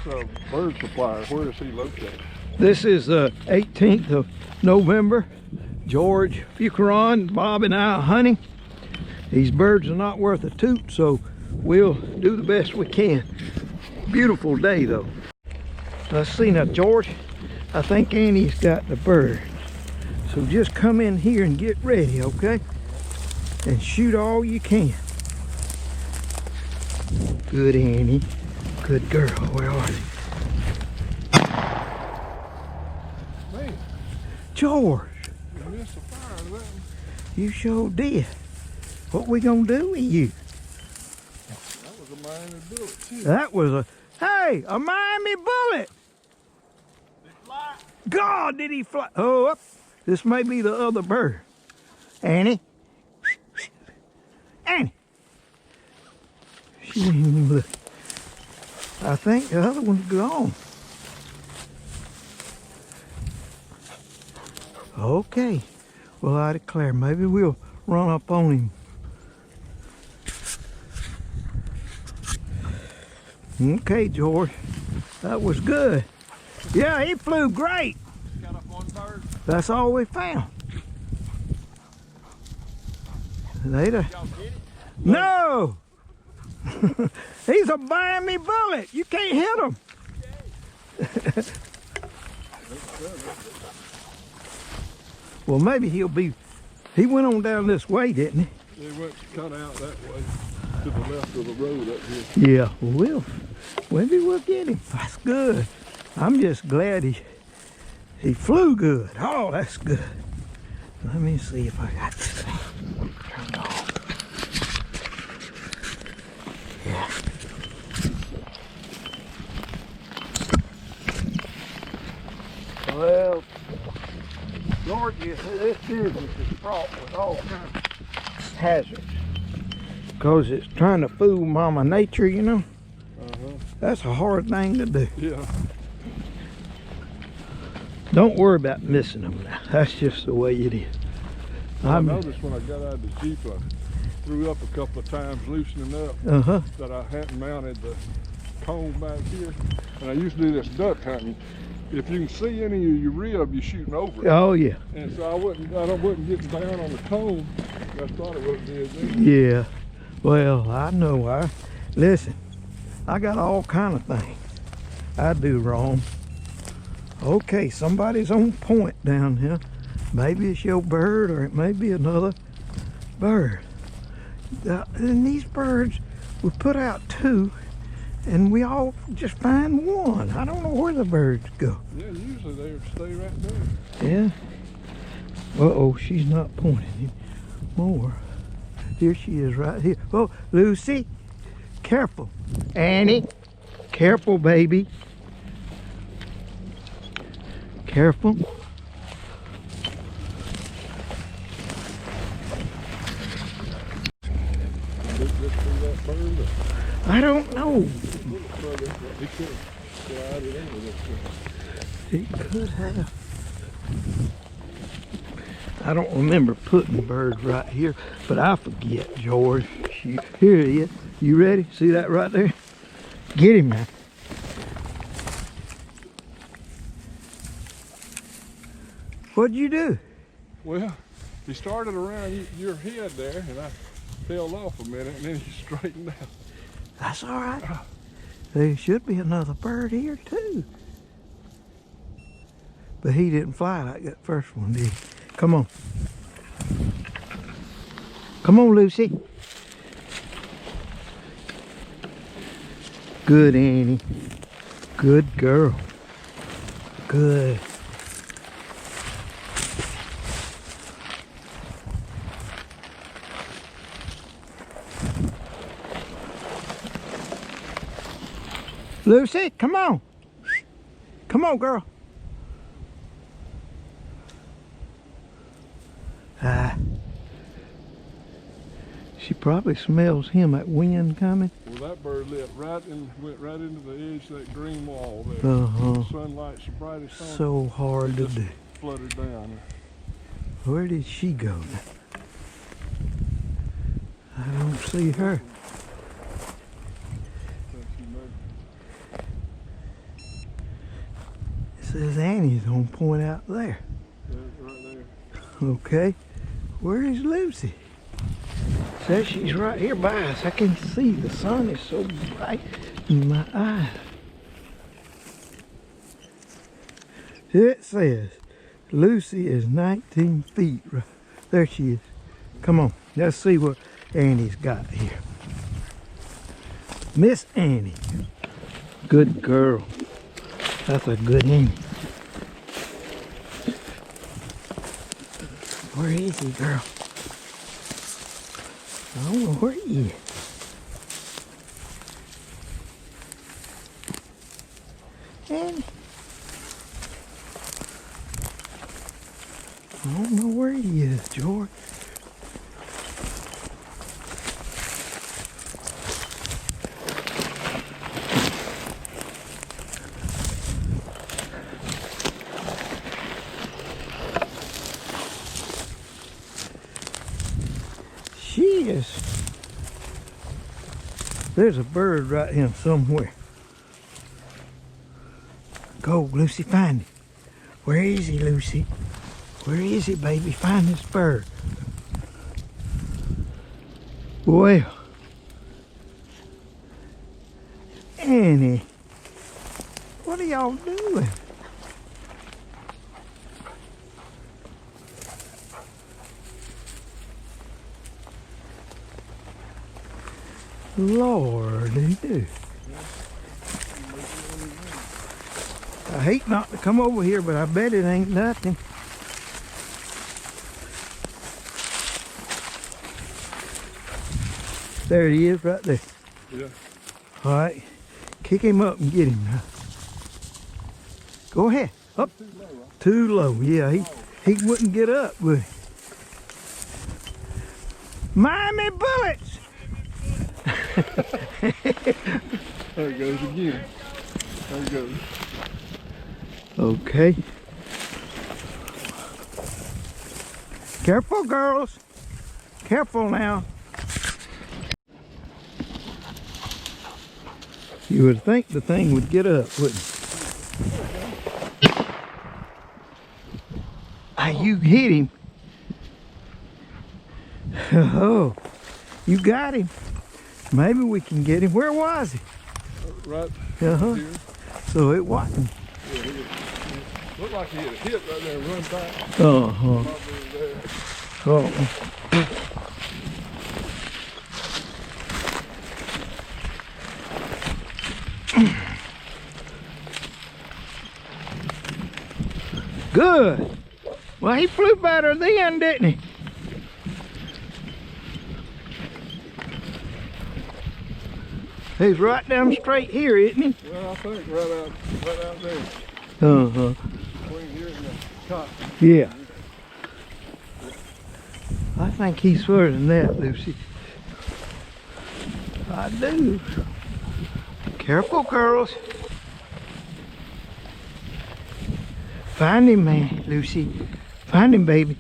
bird supplier, where is he located? This is the 18th of November. George, Fucaron, Bob, and I are hunting. These birds are not worth a toot, so we'll do the best we can. Beautiful day, though. Let's see now, George. I think Annie's got the bird. So just come in here and get ready, okay? And shoot all you can. Good, Annie. Good girl. Where are they? Man. George. You missed a fire, didn't you? You sure did. What we gonna do with you? That was a Miami bullet, too. That was a, hey, a Miami bullet. Did it fly? God, did he fly? Oh, up. This may be the other bird. Annie. Annie. She didn't even look. I think the other one's gone. Okay. Well, I declare, maybe we'll run up on him. Okay, George. That was good. Yeah, he flew great. Got up on bird. That's all we found. Y'all get it? No! He's a Miami bullet. You can't hit him. Well, maybe he'll be... He went on down this way, didn't he? He went cut out that way to the left of the road up here. Yeah, well, maybe we'll get him. That's good. I'm just glad he flew good. Oh, that's good. Let me see if I got this thing turned on. Yeah. Well, Georgia, this business is fraught with all kinds of hazards. Because it's trying to fool Mama Nature, you know. That's a hard thing to do. Yeah. Don't worry about missing them now. That's just the way it is. I noticed when I got out of the Jeep, I threw up a couple of times loosening up that I hadn't mounted the cone back here. And I used to do this duck hunting. If you can see any of your rib, you're shooting over it. Oh yeah. And so I wasn't getting down on the cone. I thought it would be then. Yeah. Well, I know. Listen, I got all kind of things I do wrong. Okay, somebody's on point down here. Maybe it's your bird or it may be another bird. And these birds, we put out 2 and we all just find 1. I don't know where the birds go. Yeah, usually they stay right there. Yeah. Uh-oh, she's not pointing anymore. Here she is right here. Oh, Lucy, careful. Annie, careful, baby. Careful. I don't know. He could have. I don't remember putting birds right here, but I forget, George. Here he is. You ready? See that right there? Get him now. What'd you do? Well, he started around your head there, and I fell off a minute, and then he straightened out. That's all right. There should be another bird here too. But he didn't fly like that first one, did he? Come on. Come on, Lucy. Good, Annie. Good girl. Good. Lucy, come on. Come on, girl. She probably smells him, that wind coming. Well, that bird went right into the edge of that green wall there. The sunlight's the brightest on it. So hard to do. Fluttered down. Where did she go now? I don't see her. Says Annie's on point out there. Yeah, right there. Okay. Where is Lucy? Says she's right here by us. I can see the sun is so bright in my eyes. It says Lucy is 19 feet. There she is. Come on, let's see what Annie's got here. Miss Annie. Good girl. That's a good Annie. Where is he, girl? I don't know where he is. Annie. I don't know where he is, George. She is. There's a bird right here somewhere. Go, Lucy, find him. Where is he, Lucy? Where is he, baby? Find this bird. Well, Annie, what are y'all doing? Lordy do. I hate not to come over here, but I bet it ain't nothing. There he is right there. Yeah. All right. Kick him up and get him now. Go ahead. Up. Too low, right? Too low. Yeah, he wouldn't get up, would he? Miami bullets! There it goes again. There it goes. Okay. Careful, girls. Careful now. You would think the thing would get up, wouldn't it? Ah, you hit him. Oh, you got him. Maybe we can get him. Where was he? Right Uh-huh. here. So it wasn't. Yeah, looked like he had a hit right there and run back. Uh-huh. Probably there. Oh. Good. Well, he flew better then, didn't he? He's right down straight here, isn't he? Well, I think right out there. Uh-huh. Between here and the top. Yeah. I think he's further than that, Lucy. I do. Careful, girls. Find him, man, Lucy. Find him, baby.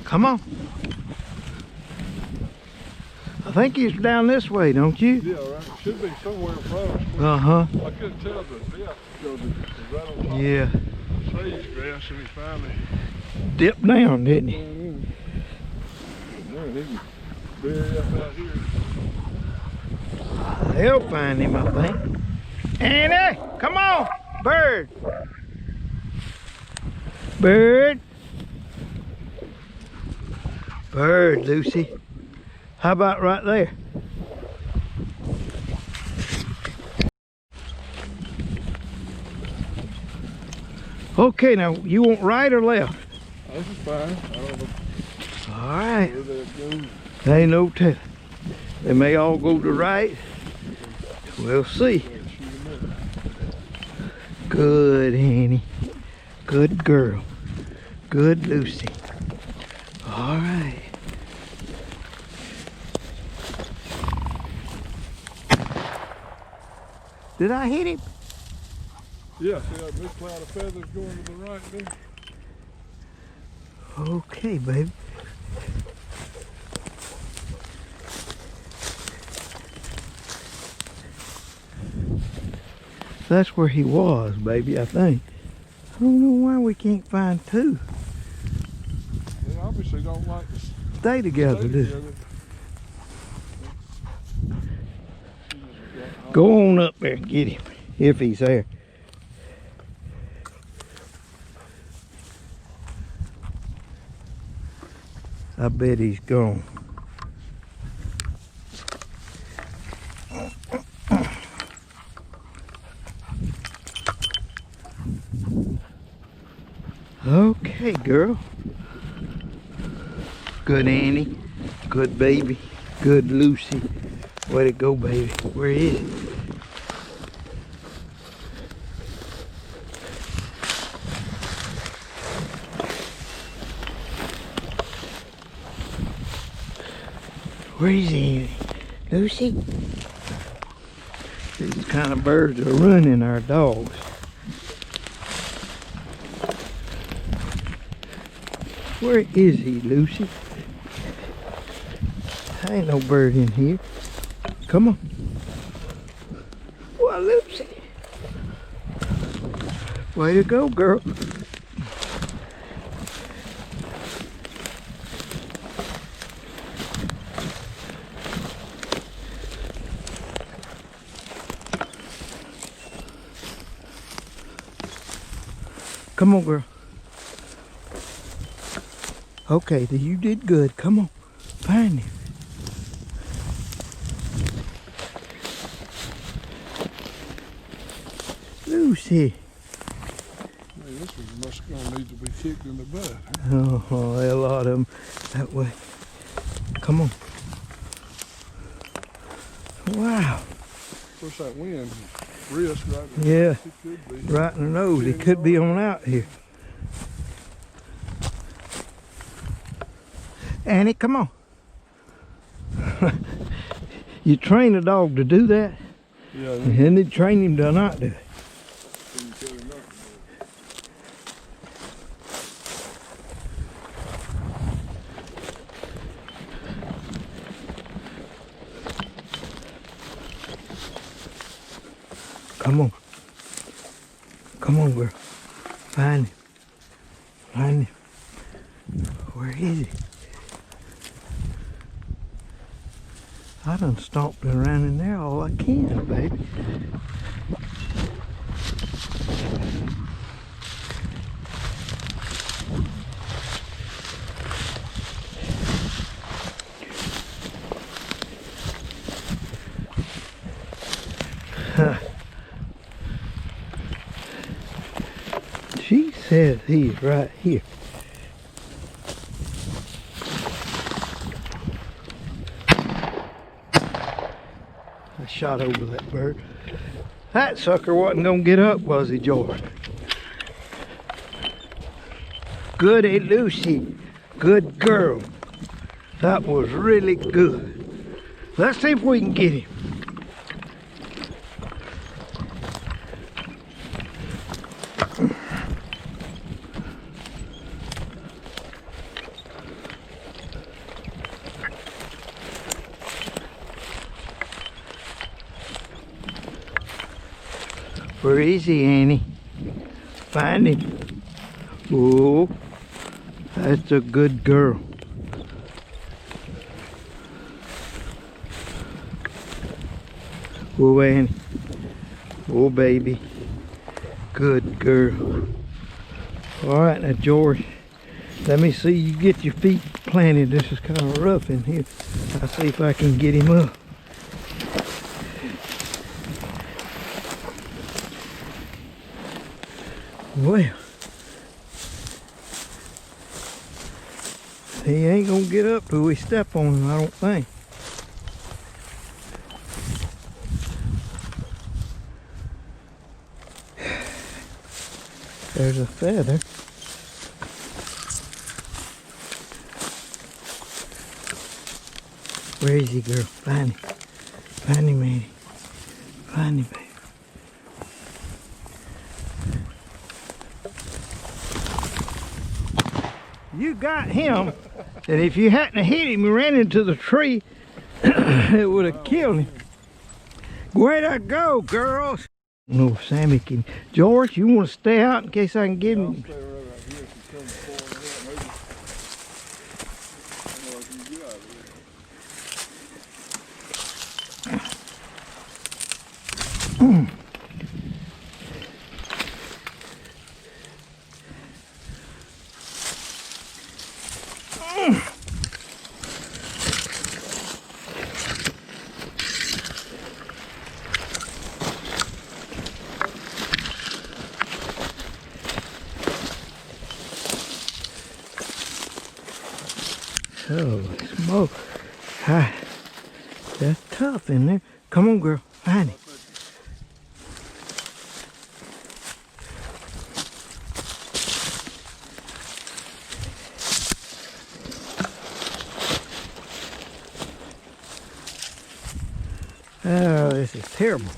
Come on. I think he's down this way, don't you? Yeah, right. Should be somewhere across. Uh-huh. I couldn't tell the depth because it was right on top Yeah. of the sagebrush and he finally Dipped down, didn't he? Man, he can bury up out here. They'll find him, I think. Annie, come on, bird. Bird. Bird, Lucy. How about right there? Okay, now you want right or left? This is fine. I don't know All right. where that goes. There ain't no telling. They may all go to right. We'll see. Good, Annie. Good girl. Good Lucy. All right. Did I hit him? Yeah, see that big cloud of feathers going to the right there? Okay, baby. That's where he was, baby, I think. I don't know why we can't find two. They obviously don't like to Stay together, do they? Go on up there and get him, if he's there. I bet he's gone. Okay, girl. Good Annie. Good baby. Good Lucy. Way to go, baby. Where is it? Where is he? Lucy? These kind of birds are running our dogs. Where is he, Lucy? Ain't no bird in here. Come on. Well, Lucy. Way to go, girl. Come on, girl. Okay, you did good. Come on. Find him. Lucy. Man, this one must gonna need to be kicked in the butt. Oh, a lot of them that way. Come on. Wow. Of course, that wind wrist right in the Yeah. It could be. Right in the nose. He could be on out here. Annie, come on. You train a dog to do that, Yeah. and then you train him to not do it. Come on. Come on, girl. Find him. Find him. Where is he? I done stomped around in there all I can, baby. She says he's right here. I shot over that bird. That sucker wasn't gonna get up, was he, George? Goody Lucy. Good girl. That was really good. Let's see if we can get him. Where is he, Annie? Find him. Oh, that's a good girl. Oh, Annie. Oh, baby. Good girl. All right, now, George. Let me see you get your feet planted. This is kind of rough in here. I'll see if I can get him up. Well, he ain't gonna get up till we step on him, I don't think. There's a feather. Where is he, girl? Find him. Find him, Annie. Find him, baby. You got him, and if you hadn't hit him, he ran into the tree, it would have killed him. Way to go, girls. No, Sammy can. George, you want to stay out in case I can get I'll him? stay right out here if you come forward here, maybe. I know I can get out of here. Oh, smoke. Hi. That's tough in there. Come on, girl. Find it. Oh, this is terrible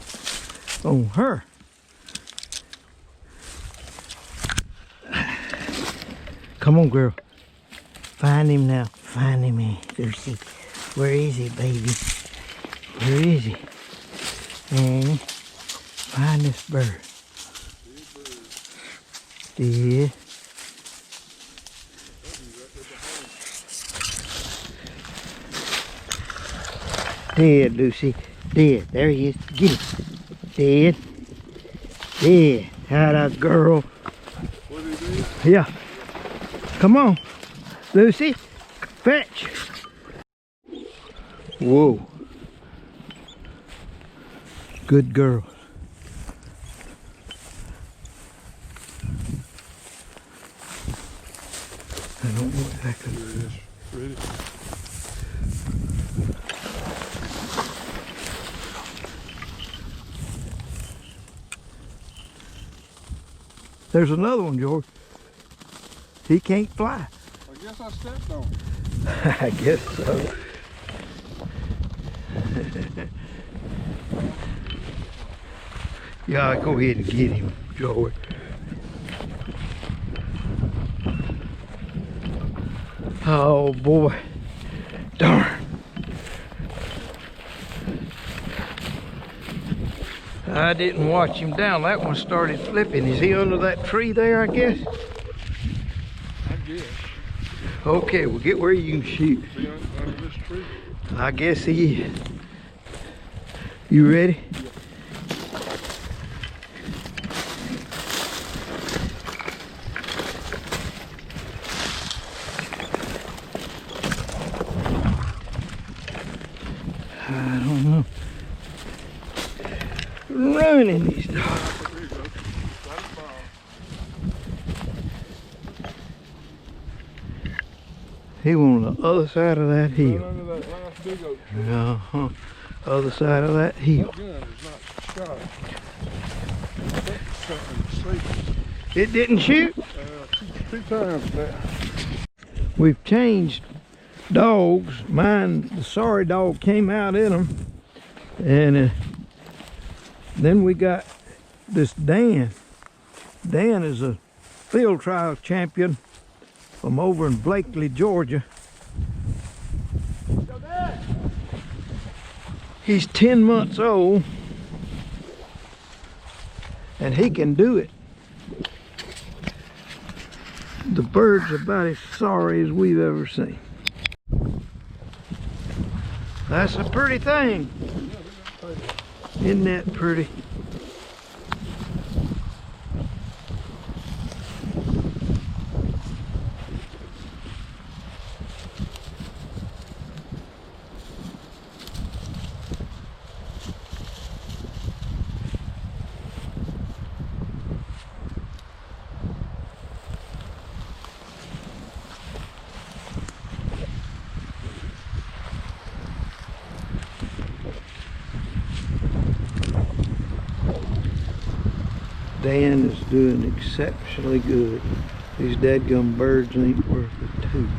on her. Come on, girl. Find him now. Find him in. There's he. Where is he, baby? Where is he? And find this bird. Yeah. Dead, Lucy. Dead. There he is. Get him. Dead. Dead. How that girl. What did he do? Yeah. Come on, Lucy. Fetch. Whoa. Good girl. I don't know exactly. Here it is. Ready? There's another one, George. He can't fly. I guess I stepped on him. I guess so. Yeah, go ahead and get him, George. Oh boy. Darn. I didn't watch him down. That one started flipping. Is he under that tree there, I guess? I guess. Okay, well get where you can shoot. Be under this tree. I guess he is. You ready? I don't know. Running these dogs. There you go. That's fine. He went on the other side of that Right hill. under that last big oak tree. Uh-huh. Other side of that hill. That gun is not shot. That's something safe. It didn't shoot? Two times that. We've changed dogs. Mine, the sorry dog came out in them. And then we got this Dan. Dan is a field trial champion from over in Blakely, Georgia. He's 10 months old and he can do it. The bird's about as sorry as we've ever seen. That's a pretty thing. Isn't that pretty? Dan is doing exceptionally good. These dadgum birds ain't worth a toot.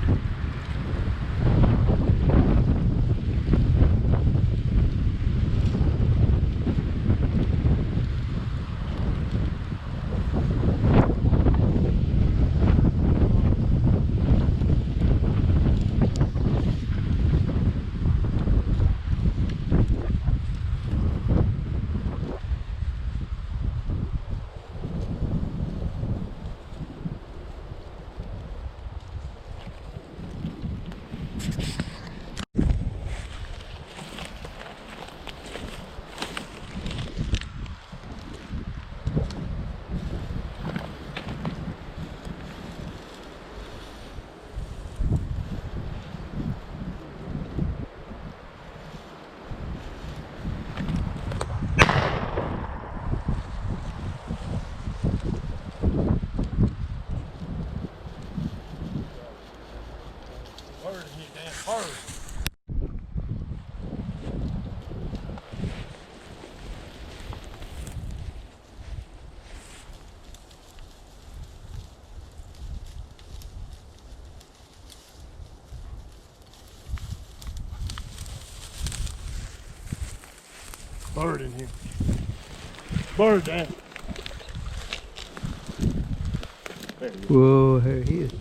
Bird in here. Bird, Dad. There he is. Whoa, there he is.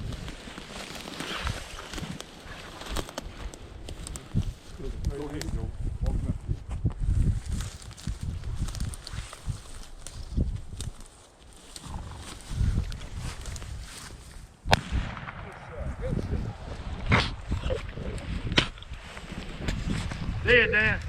Go ahead, Joe. Walk back. Dead, Dan.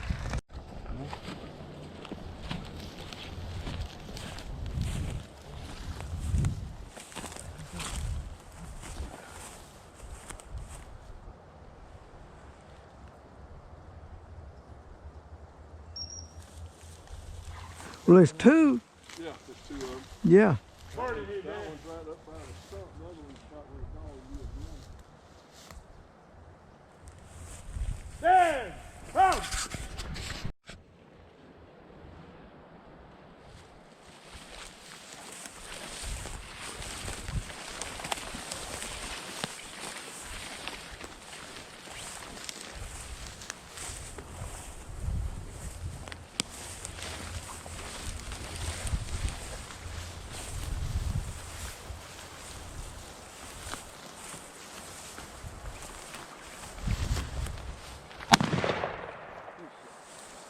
Well, there's two. Yeah, there's two of them. Yeah. That one's right up by the stump. The other one's about where the dog is. Dan! Come!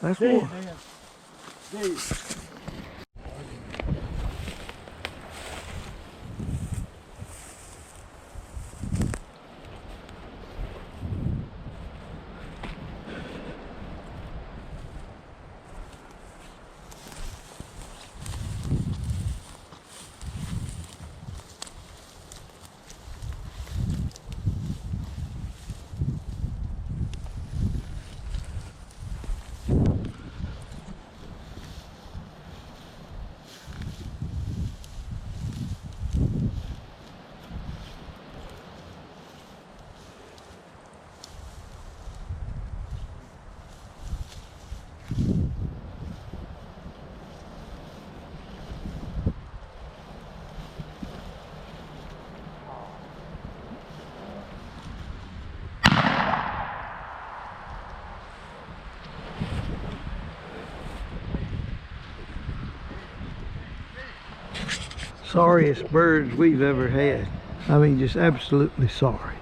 That's one. Sorriest birds we've ever had. I mean, just absolutely sorry.